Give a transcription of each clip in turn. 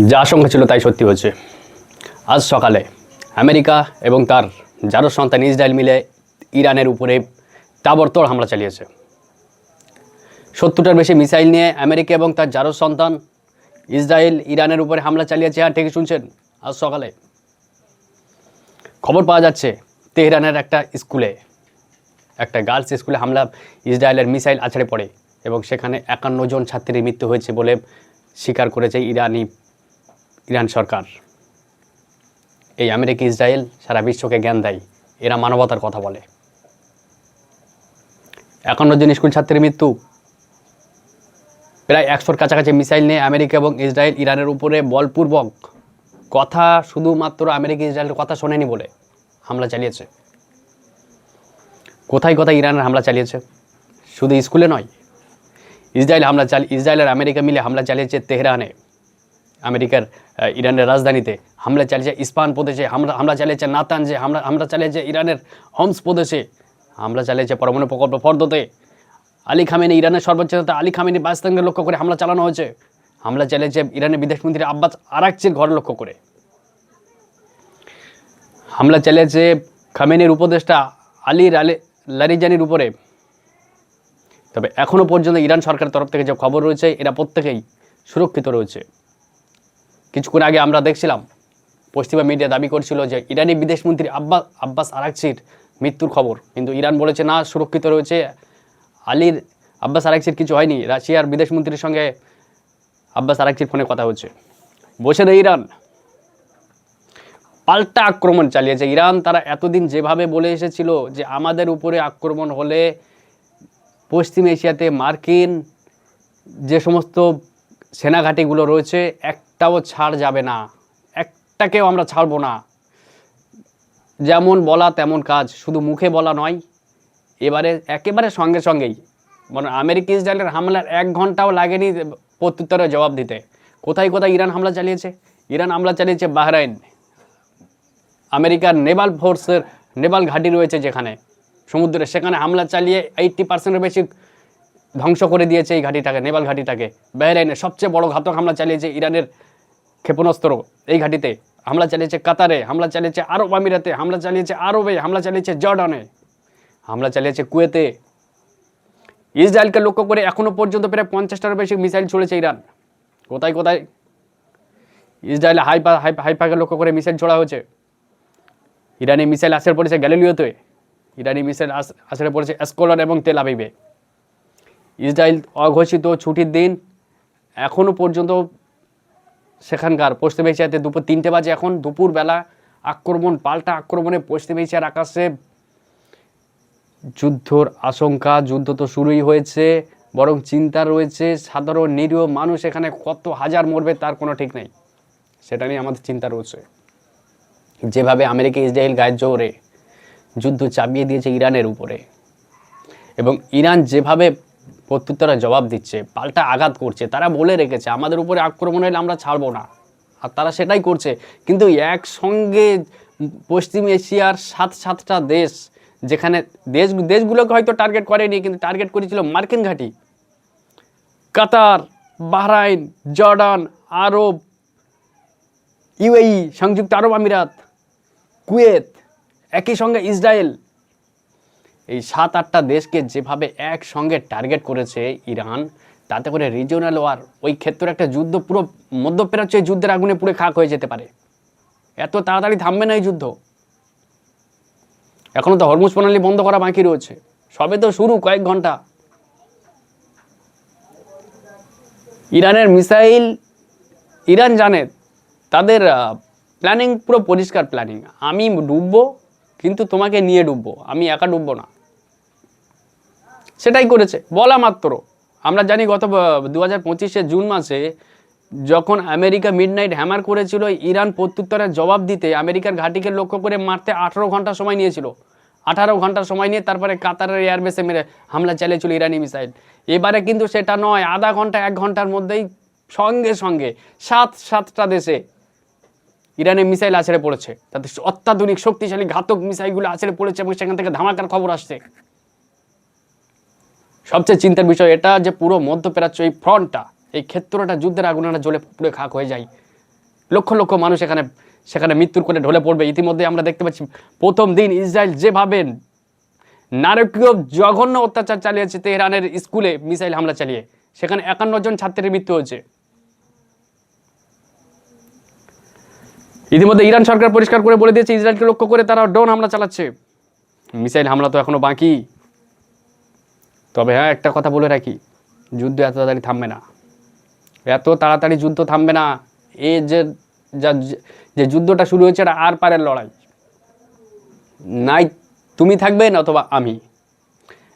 যা আশঙ্কা ছিল তাই সত্যি হচ্ছে। আজ সকালে আমেরিকা এবং তার জারজ সন্তান ইসরায়েল মিলে ইরানের উপরে তাবড়তোড় হামলা চালিয়েছে। 70টার বেশি মিসাইল নিয়ে আমেরিকা এবং তার জারজ সন্তান ইসরায়েল ইরানের উপরে হামলা চালিয়েছে। আর ঠিকই শুনছেন, আজ সকালে খবর পাওয়া যাচ্ছে তেহরানের একটা স্কুলে, একটা গার্লস স্কুলে হামলা, ইসরায়েলের মিসাইল আছড়ে পড়ে এবং সেখানে 51 জন ছাত্রীর মৃত্যু হয়েছে বলে স্বীকার করেছে ইরান সরকার। এই আমেরিকা ইসরায়েল সারা বিশ্বকে জ্ঞান দেয়, এরা মানবতার কথা বলে। 51 জন স্কুল ছাত্রীর মৃত্যু, প্রায় 100-র কাছাকাছি মিসাইল নিয়ে আমেরিকা এবং ইসরায়েল ইরানের উপরে বলপূর্বক, কথা শুধুমাত্র আমেরিকা ইসরায়েলের কথা শোনেনি বলে হামলা চালিয়েছে। কোথায় কোথায় ইরানের হামলা চালিয়েছে, শুধু স্কুলে নয়, ইসরায়েল আর আমেরিকা মিলে হামলা চালিয়েছে তেহরানে, আমেরিকার ইরানের রাজধানীতে হামলা চালিয়েছে, ইস্পাহান প্রদেশে হামলা চালিয়েছে, নাতানজে হামলা চালিয়েছে, ইরানের হোমস প্রদেশে হামলা চালিয়েছে, পরমাণু প্রকল্প ফর্দোতে আলী খামেনি, ইরানের সর্বোচ্চ নেতা আলী খামেনি বাসস্থানকে লক্ষ্য করে হামলা চালানো হয়েছে। হামলা চালিয়েছে ইরানের বিদেশমন্ত্রী আব্বাস আরাকচির ঘর লক্ষ্য করে। হামলা চালিয়েছে খামেনির উপদেষ্টা আলী লারিজানির উপরে। তবে এখনও পর্যন্ত ইরান সরকারের তরফ থেকে যে খবর রয়েছে, এরা প্রত্যেকেই সুরক্ষিত রয়েছে। কিছুক্ষণ আগে আমরা দেখছিলাম পশ্চিমা মিডিয়া দাবি করছিল যে ইরানি বিদেশমন্ত্রী আব্বাস আরাকচির মৃত্যুর খবর, কিন্তু ইরান বলেছে না, সুরক্ষিত রয়েছে। আব্বাস আরাকচির কিছু হয়নি। রাশিয়ার বিদেশমন্ত্রীর সঙ্গে আব্বাস আরাকচির ফোনে কথা হচ্ছে। বসে নেই ইরান, পাল্টা আক্রমণ চালিয়েছে ইরান। তারা এতদিন যেভাবে বলে এসেছিল যে আমাদের উপরে আক্রমণ হলে পশ্চিম এশিয়াতে মার্কিন যে সমস্ত সেনাঘাঁটিগুলো রয়েছে একটাও ছাড় যাবে না, একটাকেও আমরা ছাড়বো না, যেমন বলা তেমন কাজ, শুধু মুখে বলা নয়, এবারে একেবারে সঙ্গে সঙ্গেই, মানে আমেরিকা ইসরায়েলের হামলার 1 ঘন্টাও লাগেনি প্রত্যুত্তরে জবাব দিতে। কোথায় কোথায় ইরান হামলা চালিয়েছে? ইরান হামলা চালিয়েছে বাহরাইন, আমেরিকার নেভাল ফোর্সের নেভাল ঘাঁটি রয়েছে যেখানে সমুদ্রে, সেখানে হামলা চালিয়ে 80%-এর বেশি ধ্বংস করে দিয়েছে এই ঘাঁটিটাকে, নেভাল ঘাঁটিটাকে। বাহরাইনে সবচেয়ে বড় ঘাতক হামলা চালিয়েছে ইরানের ক্ষেপণাস্ত্র এই ঘাঁটিতে। হামলা চালিয়েছে কাতারে, হামলা চালিয়েছে আরব আমিরাতে, হামলা চালিয়েছে আরবে, হামলা চালিয়েছে জর্ডানে, হামলা চালিয়েছে কুয়েতে। ইসরায়েলকে লক্ষ্য করে এখনো পর্যন্ত প্রায় 50টারও বেশি মিসাইল ছড়েছে ইরান। কোথায় কোথায় ইসরায়েলে হাইফাকে লক্ষ্য করে মিসাইল ছোড়া হয়েছে। ইরানি মিসাইল আছড়ে পড়েছে গ্যালিলিওতে, ইরানি মিসাইল আছড়ে পড়েছে এসকোলন এবং তেল আবিবে। ইসরায়েল অঘোষিত ছুটির দিন এখনও পর্যন্ত সেখানকার পশ্চিম এশিয়াতে দুপুর 3টে বাজে, এখন দুপুরবেলা আক্রমণ, পাল্টা আক্রমণে পশ্চিম এশিয়ার আকাশে যুদ্ধর আশঙ্কা। যুদ্ধ তো শুরুই হয়েছে, বরং চিন্তা রয়েছে সাধারণ নিরীহ মানুষ এখানে কত হাজার মরবে তার কোনো ঠিক নেই, সেটা নিয়ে আমাদের চিন্তা রয়েছে। যেভাবে আমেরিকা ইসরায়েল গায়ের জোরে যুদ্ধ চাপিয়ে দিয়েছে ইরানের উপরে, এবং ইরান যেভাবে প্রত্যুত্তরে জবাব দিচ্ছে, পাল্টা আঘাত করছে, তারা বলে রেখেছে আমাদের উপরে আক্রমণ হলে আমরা ছাড়বো না, আর তারা সেটাই করছে। কিন্তু একসঙ্গে পশ্চিম এশিয়ার 7টা দেশ, যেখানে দেশগুলোকে হয়তো টার্গেট করেনি, কিন্তু টার্গেট করেছিল মার্কিন ঘাঁটি, কাতার, বাহরাইন, জর্ডান, আরব, ইউএই, সংযুক্ত আরব আমিরাত, কুয়েত, একই সঙ্গে ইসরায়েল। এই 7-8টা দেশকে যেভাবে একসঙ্গে টার্গেট করেছে ইরান, তাতে করে রিজিওনাল ওয়ার, ওই ক্ষেত্রে একটা যুদ্ধ পুরো মধ্যপ্রাচ্য যুদ্ধের আগুনে পুড়ে খাক হয়ে যেতে পারে। এত তাড়াতাড়ি থামবে না এই যুদ্ধ। এখনো তো হরমুজ প্রণালী বন্ধ করা বাকি রয়েছে, সবে তো শুরু, কয়েক ঘন্টা। ইরানের মিসাইল, ইরান জানে তাদের প্ল্যানিং পুরো পরিষ্কার প্ল্যানিং, আমি ডুববো কিন্তু তোমাকে নিয়ে ডুববো, আমি একা ডুববো না, সেটাই করেছে বলা মাত্র। আমরা জানি গত 2025 জুন মাসে যখন আমেরিকা মিডনাইট হ্যামার করেছিল ইরান প্রত্যুত্তরের জবাব দিতে, আমেরিকার ঘাঁটিকে লক্ষ্য করে মারতে 18 ঘন্টা সময় নিয়েছিল। 18 ঘন্টা সময় নিয়ে তারপরে কাতারের এয়ারবেসে মেরে হামলা চালিয়েছিল ইরানি মিসাইল। এবারে কিন্তু সেটা নয়, আধা ঘন্টা 1 ঘন্টার মধ্যেই সঙ্গে সঙ্গে 7টা দেশে ইরানের মিসাইল আছড়ে পড়েছে, তাতে অত্যাধুনিক শক্তিশালী ঘাতক মিসাইলগুলো আছড়ে পড়েছে এবং সেখান থেকে ধামাকার খবর আসছে। সবচেয়ে চিন্তার বিষয় এটা যে পুরো মধ্যপ্রাচ্য এই ফ্রন্টটা, এই ক্ষেত্রটা যুদ্ধের আগুনে জ্বলে পুড়ে খাক হয়ে যায়। লক্ষ লক্ষ মানুষ সেখানে মৃত্যুর কোলে ঢলে পড়বে। ইতিমধ্যে আমরা দেখতে পাচ্ছি প্রথম দিন ইসরায়েল যেভাবে নারকীয় জঘন্য অত্যাচার চালিয়েছে তেহরানের স্কুলে মিসাইল হামলা চালিয়ে, সেখানে 51 জন ছাত্রের মৃত্যু হয়েছে। ইতিমধ্যে ইরান সরকার পরিষ্কার করে বলে দিয়েছে ইসরায়েলকে লক্ষ্য করে তারা ড্রোন হামলা চালাচ্ছে। মিসাইল হামলা তো এখনো বাকি। তবে হ্যাঁ, একটা কথা বলে রাখি, যুদ্ধ এত তাড়াতাড়ি থামবে না, এত তাড়াতাড়ি যুদ্ধ থামবে না। এই যে যুদ্ধটা শুরু হয়েছে এটা আর পারের লড়াই, নাই তুমি থাকবেন অথবা আমি।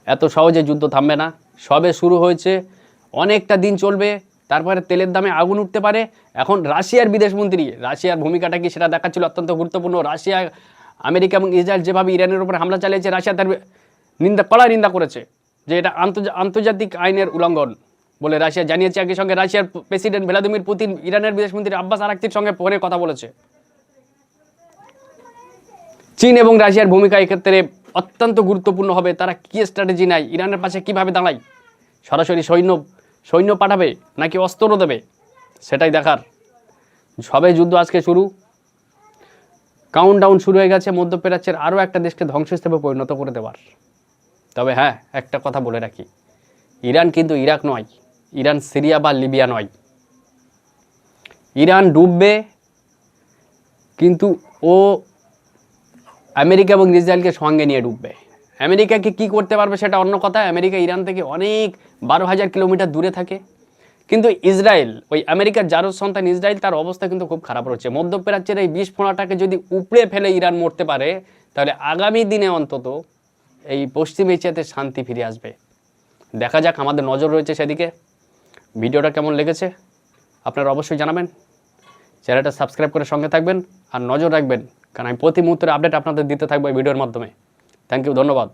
এত সহজে যুদ্ধ থামবে না, সবে শুরু হয়েছে, অনেকটা দিন চলবে, তারপরে তেলের দামে আগুন উঠতে পারে। এখন রাশিয়ার বিদেশমন্ত্রী, রাশিয়ার ভূমিকাটা কি সেটা দেখাচ্ছিল অত্যন্ত গুরুত্বপূর্ণ। রাশিয়া, আমেরিকা এবং ইসরায়েল যেভাবে ইরানের উপর হামলা চালিয়েছে, রাশিয়া তার কড়া নিন্দা করেছে যে এটা আন্তর্জাতিক আইনের উল্লঙ্ঘন বলে রাশিয়া জানিয়েছে। একই সঙ্গে রাশিয়ার প্রেসিডেন্ট ভ্লাদিমির পুতিন ইরানের বিদেশমন্ত্রী আব্বাস আরাকচির সঙ্গে ফোনে কথা বলেছে। চীন এবং রাশিয়ার ভূমিকা এক্ষেত্রে অত্যন্ত গুরুত্বপূর্ণ হবে। তারা কি স্ট্র্যাটেজি নেয়, ইরানের পাশে কিভাবে দাঁড়ায়, সরাসরি সৈন্য পাঠাবে নাকি অস্ত্রও দেবে, সেটাই দেখার। সবে যুদ্ধ আজকে শুরু, কাউন্টডাউন শুরু হয়ে গেছে মধ্যপ্রাচ্যের আরও একটা দেশকে ধ্বংসস্তূপে পরিণত করে দেওয়ার। তবে হ্যাঁ, একটা কথা বলে রাখি, ইরান কিন্তু ইরাক নয়, ইরান সিরিয়া বা লিবিয়া নয়। ইরান ডুববে, কিন্তু ও আমেরিকা এবং ইসরায়েলকে সঙ্গে নিয়ে ডুববে। আমেরিকাকে কি করতে পারবে সেটা অন্য কথা। আমেরিকা ইরান থেকে অনেক 12,000 কিলোমিটার দূরে থাকে, কিন্তু ইসরায়েল, ওই আমেরিকার জারজ সন্তান ইসরায়েল, তার অবস্থা কিন্তু খুব খারাপ রয়েছে। মধ্যপ্রাচ্যের এই বিস্ফোরণটাকে যদি উপড়ে ফেলে ইরান মরতে পারে, তাহলে আগামী দিনে অন্তত এই পশ্চিম এশিয়াতে শান্তি ফিরে আসবে। দেখা যাক, আমাদের নজর রয়েছে সেদিকে। ভিডিওটা কেমন লেগেছে আপনারা অবশ্যই জানাবেন। চ্যানেলটা সাবস্ক্রাইব করে সঙ্গে থাকবেন আর নজর রাখবেন, কারণ আমি প্রতি মুহূর্তের আপডেট আপনাদের দিতে থাকবো এই ভিডিওর মাধ্যমে। থ্যাংক ইউ, ধন্যবাদ।